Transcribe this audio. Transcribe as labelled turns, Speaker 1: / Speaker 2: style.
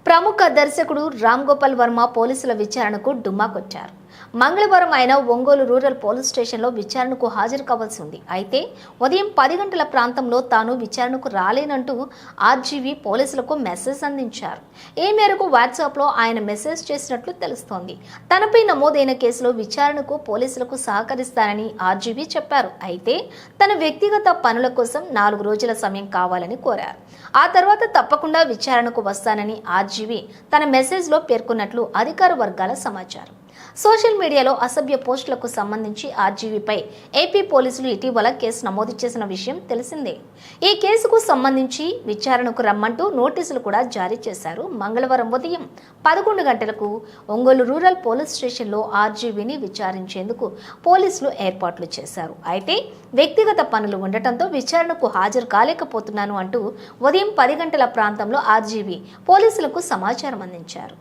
Speaker 1: ప్రముఖ దర్శకుడు రామ్ గోపాల్ వర్మ పోలీసుల విచారణకు డుమ్మా కొట్టారు. మంగళవారం ఆయన ఒంగోలు రూరల్ పోలీస్ స్టేషన్లో విచారణకు హాజరు కావాల్సి ఉంది. అయితే ఉదయం 10 గంటల ప్రాంతంలో తాను విచారణకు రాలేనంటూ ఆర్జీవీ పోలీసులకు మెసేజ్ అందించారు. ఈ మేరకు వాట్సాప్లో ఆయన మెసేజ్ చేసినట్లు తెలుస్తోంది. తనపై నమోదైన కేసులో విచారణకు పోలీసులకు సహకరిస్తానని ఆర్జీవీ చెప్పారు. అయితే తన వ్యక్తిగత పనుల కోసం 4 రోజుల సమయం కావాలని కోరారు. ఆ తర్వాత తప్పకుండా విచారణకు వస్తానని ఆర్జీవీ తన మెసేజ్లో పేర్కొన్నట్లు అధికార వర్గాల సమాచారం. సోషల్ మీడియాలో అసభ్య పోస్టులకు సంబంధించి ఆర్జీవీపై ఏపీ పోలీసులు ఇటీవల కేసు నమోదు చేసిన విషయం తెలిసిందే. ఈ కేసుకు సంబంధించి విచారణకు రమ్మంటూ నోటీసులు కూడా జారీ చేశారు. మంగళవారం ఉదయం 11 గంటలకు ఒంగోలు రూరల్ పోలీస్ స్టేషన్లో ఆర్జీవీని విచారించేందుకు పోలీసులు ఏర్పాట్లు చేశారు. అయితే వ్యక్తిగత పనులు ఉండటంతో విచారణకు హాజరు కాలేకపోతున్నాను అంటూ ఉదయం 10 గంటల ప్రాంతంలో ఆర్జీవీ పోలీసులకు సమాచారం అందించారు.